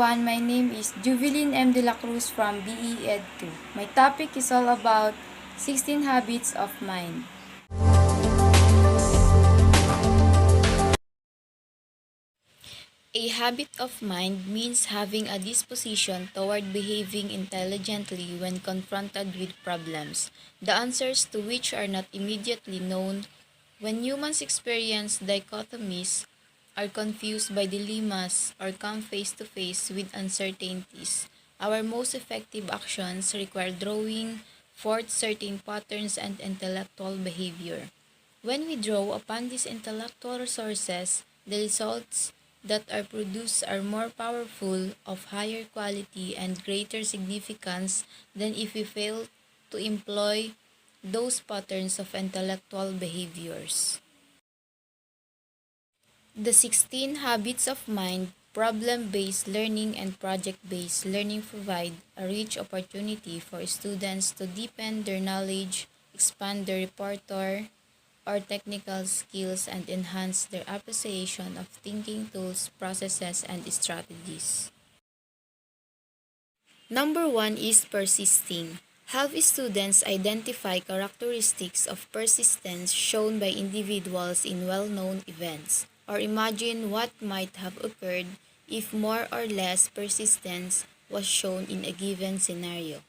everyone, my name is Juvelin M. De La Cruz from BE Ed 2. My topic is all about 16 habits of mind. A habit of mind means having a disposition toward behaving intelligently when confronted with problems, the answers to which are not immediately known. When humans experience dichotomies, are confused by dilemmas, or come face to face with uncertainties, our most effective actions require drawing forth certain patterns and intellectual behavior. When we draw upon these intellectual resources, the results that are produced are more powerful, of higher quality, and greater significance than if we fail to employ those patterns of intellectual behaviors. The 16 Habits of Mind, problem-based learning and project-based learning provide a rich opportunity for students to deepen their knowledge, expand their repertoire or technical skills, and enhance their appreciation of thinking tools, processes, and strategies. Number 1 is persisting. Have students identify characteristics of persistence shown by individuals in well-known events, or imagine what might have occurred if more or less persistence was shown in a given scenario.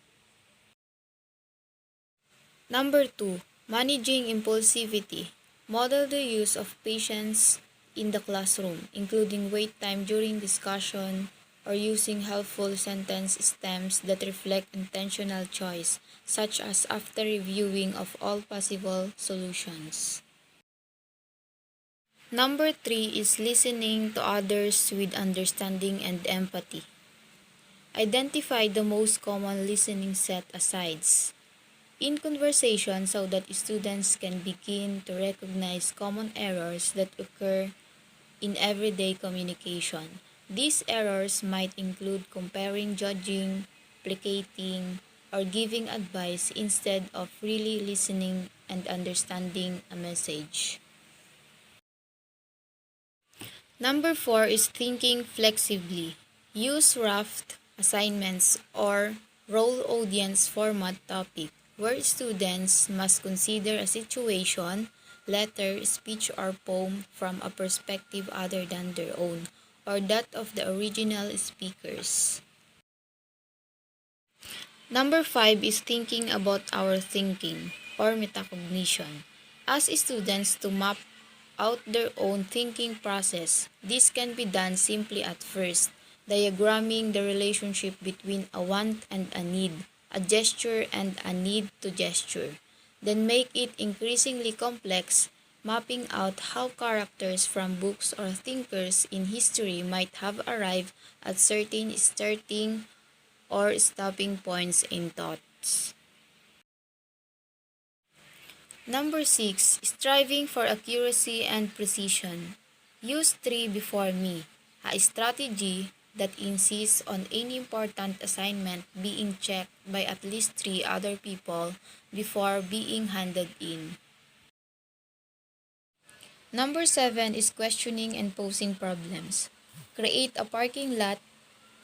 Number 2. Managing impulsivity. Model the use of patience in the classroom, including wait time during discussion, or using helpful sentence stems that reflect intentional choice, such as after reviewing of all possible solutions. Number 3 is listening to others with understanding and empathy. Identify the most common listening set asides in conversation so that students can begin to recognize common errors that occur in everyday communication. These errors might include comparing, judging, placating, or giving advice instead of really listening and understanding a message. Number 4 is thinking flexibly. Use RAFT assignments or role audience format topic, where students must consider a situation, letter, speech, or poem from a perspective other than their own, or that of the original speakers. Number 5 is thinking about our thinking, or metacognition. Ask students to map out their own thinking process. This can be done simply at first, diagramming the relationship between a want and a need, a gesture and a need to gesture. Then make it increasingly complex, mapping out how characters from books or thinkers in history might have arrived at certain starting or stopping points in thoughts. Number 6, striving for accuracy and precision. Use 3 before me, a strategy that insists on any important assignment being checked by at least 3 other people before being handed in. Number 7 is questioning and posing problems. Create a parking lot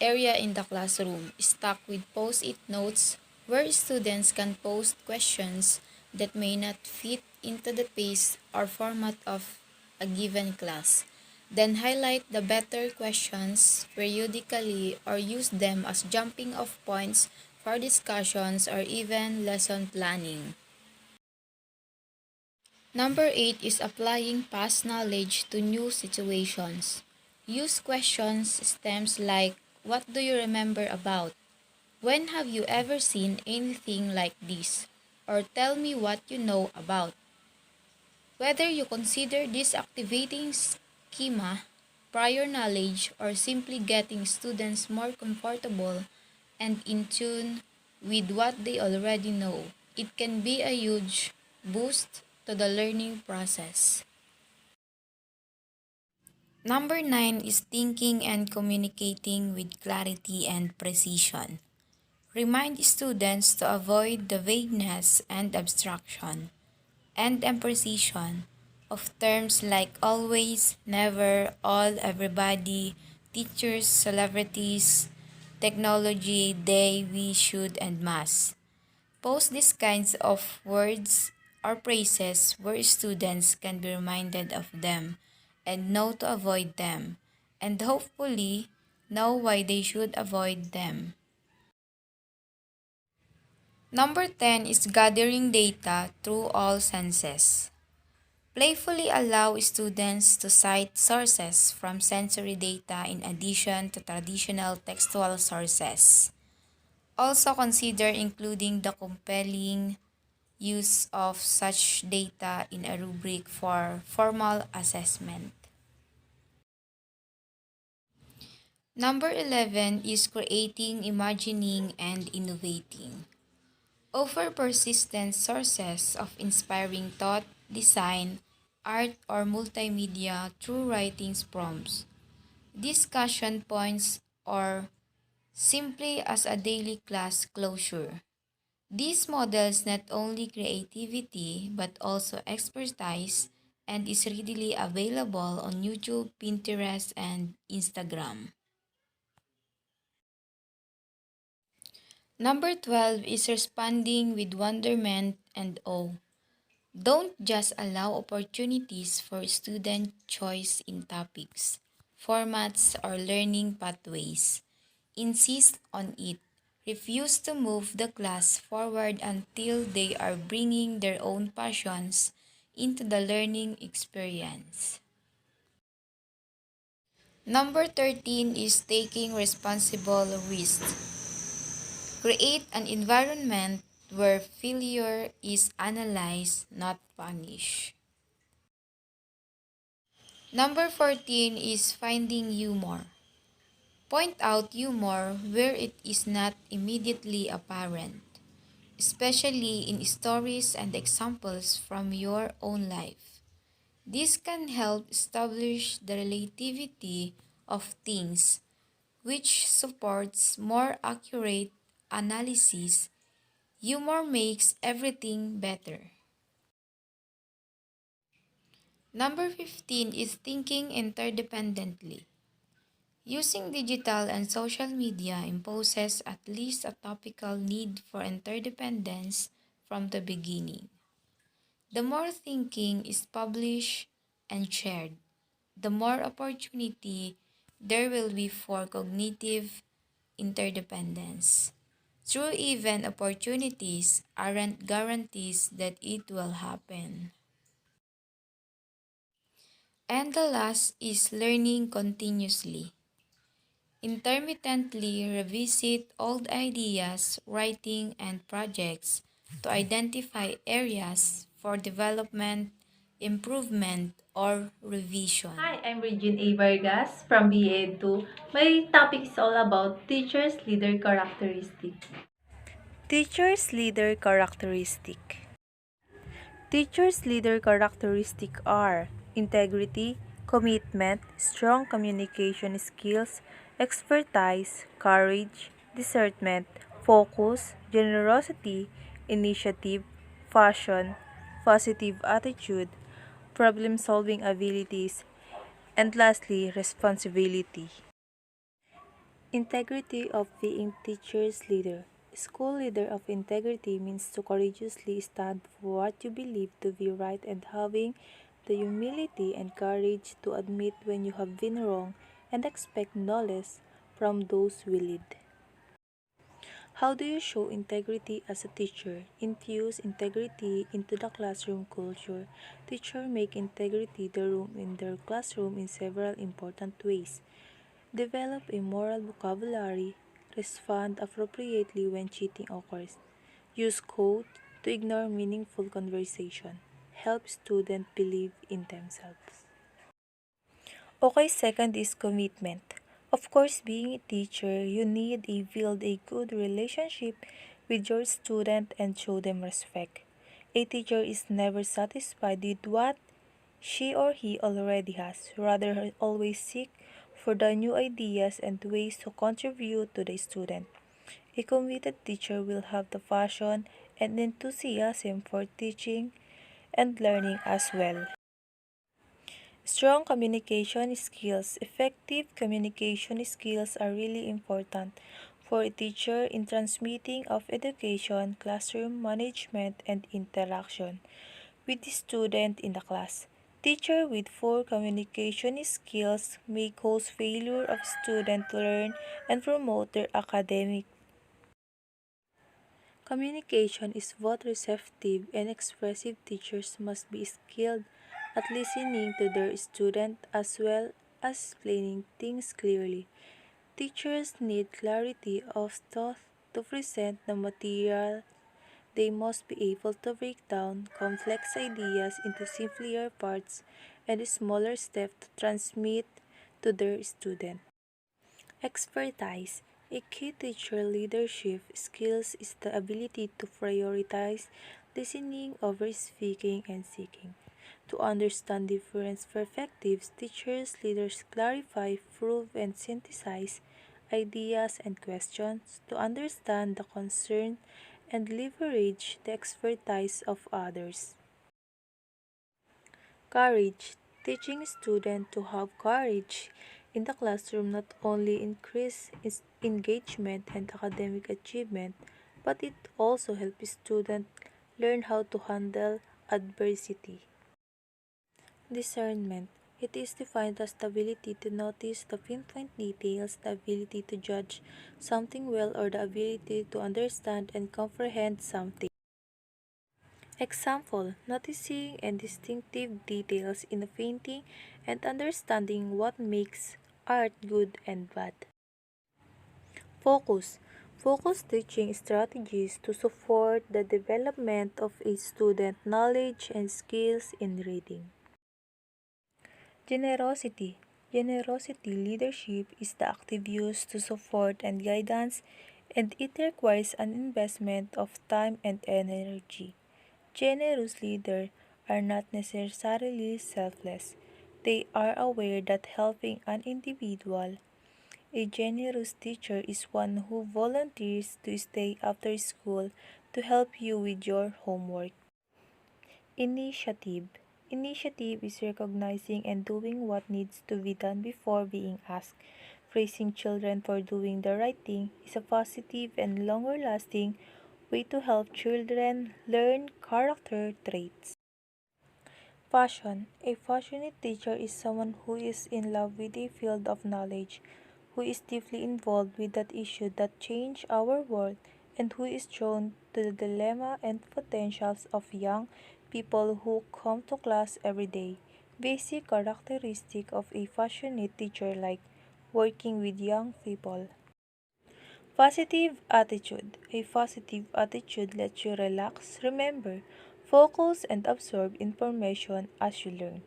area in the classroom stocked with post-it notes where students can post questions that may not fit into the pace or format of a given class. Then highlight the better questions periodically or use them as jumping off points for discussions or even lesson planning. Number 8 is applying past knowledge to new situations. Use questions stems like, what do you remember about? When have you ever seen anything like this? Or tell me what you know about. Whether you consider this activating schema, prior knowledge, or simply getting students more comfortable and in tune with what they already know, it can be a huge boost to the learning process. Number 9 is thinking and communicating with clarity and precision. Remind students to avoid the vagueness and abstraction and imprecision of terms like always, never, all, everybody, teachers, celebrities, technology, they, we, should, and must. Post these kinds of words or phrases where students can be reminded of them and know to avoid them, and hopefully know why they should avoid them. Number 10 is gathering data through all senses. Playfully allow students to cite sources from sensory data in addition to traditional textual sources. Also consider including the compelling use of such data in a rubric for formal assessment. Number 11 is creating, imagining, and innovating. Offer persistent sources of inspiring thought, design, art, or multimedia through writings prompts, discussion points, or simply as a daily class closure. These models not only creativity but also expertise and is readily available on YouTube, Pinterest, and Instagram. Number 12 is responding with wonderment and awe. Don't just allow opportunities for student choice in topics, formats, or learning pathways. Insist on it. Refuse to move the class forward until they are bringing their own passions into the learning experience. Number 13 is taking responsible risks. Create an environment where failure is analyzed, not punished. Number 14 is finding humor. Point out humor where it is not immediately apparent, especially in stories and examples from your own life. This can help establish the relativity of things, which supports more accurate analysis. Humor makes everything better. Number 15 is thinking interdependently. Using digital and social media imposes at least a topical need for interdependence from the beginning. The more thinking is published and shared, the more opportunity there will be for cognitive interdependence. True even opportunities aren't guarantees that it will happen. And the last is learning continuously. Intermittently revisit old ideas, writing, and projects to identify areas for development, improvement, or revision. Hi, I'm Regine A. Vargas from BA2. My topic is all about teachers' leader characteristic. Teacher's leader characteristic. Teacher's leader characteristic are integrity, commitment, strong communication skills, expertise, courage, discernment, focus, generosity, initiative, passion, positive attitude, problem-solving abilities, and lastly, responsibility. Integrity of being teacher's leader. School leader of integrity means to courageously stand for what you believe to be right and having the humility and courage to admit when you have been wrong and expect knowledge from those we lead. How do you show integrity as a teacher? Infuse integrity into the classroom culture. Teachers make integrity the room in their classroom in several important ways. Develop a moral vocabulary. Respond appropriately when cheating occurs. Use code to ignore meaningful conversation. Help students believe in themselves. Okay, second is commitment. Of course, being a teacher, you need to build a good relationship with your student and show them respect. A teacher is never satisfied with what she or he already has, rather always seek for the new ideas and ways to contribute to the student. A committed teacher will have the passion and enthusiasm for teaching and learning as well. Strong communication skills. Effective communication skills are really important for a teacher in transmitting of education, classroom management, and interaction with the student in the class. Teacher with poor communication skills may cause failure of student to learn and promote their academic. Communication is both receptive and expressive. Teachers must be skilled at listening to their student as well as explaining things clearly. Teachers need clarity of thought to present the material. They must be able to break down complex ideas into simpler parts and smaller steps to transmit to their student. Expertise. A key teacher leadership skills is the ability to prioritize listening over speaking and seeking. To understand different perspectives, teachers, leaders clarify, prove, and synthesize ideas and questions to understand the concern and leverage the expertise of others. Courage. Teaching students to have courage in the classroom not only increases engagement and academic achievement, but it also helps students learn how to handle adversity. Discernment. It is defined as the ability to notice the pinpoint details, the ability to judge something well, or the ability to understand and comprehend something. Example, noticing and distinctive details in a painting and understanding what makes art good and bad. Focus. Focus teaching strategies to support the development of a student knowledge and skills in reading. Generosity. Generosity leadership is the active use to support and guidance, and it requires an investment of time and energy. Generous leaders are not necessarily selfless. They are aware that helping an individual. A generous teacher is one who volunteers to stay after school to help you with your homework. Initiative. Initiative is recognizing and doing what needs to be done before being asked. Praising children for doing the right thing is a positive and longer lasting way to help children learn character traits. Passion. A passionate teacher is someone who is in love with a field of knowledge, who is deeply involved with that issue that change our world, and who is drawn to the dilemma and potentials of young people who come to class every day. Basic characteristic of a passionate teacher like working with young people. Positive attitude. A positive attitude lets you relax, remember, focus, and absorb information as you learn.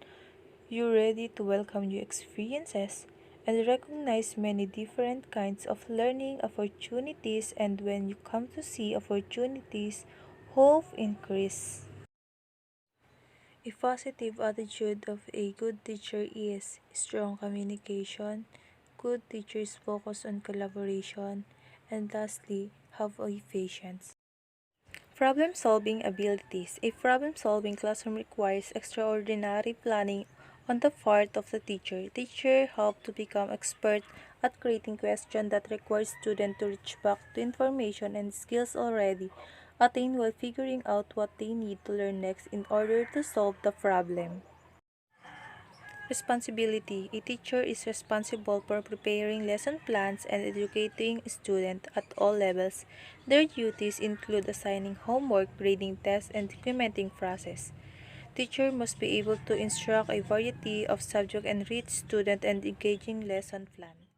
You're ready to welcome new experiences and recognize many different kinds of learning opportunities, and when you come to see opportunities, hope increase. A positive attitude of a good teacher is strong communication. Good teachers focus on collaboration, and lastly, have a patience. Problem solving abilities. A problem solving classroom requires extraordinary planning on the part of the teacher. Teacher help to become expert at creating questions that require students to reach back to information and skills already attained while figuring out what they need to learn next in order to solve the problem. Responsibility. A teacher is responsible for preparing lesson plans and educating students at all levels. Their duties include assigning homework, grading tests, and documenting process. Teacher must be able to instruct a variety of subjects and reach student and engaging lesson plan.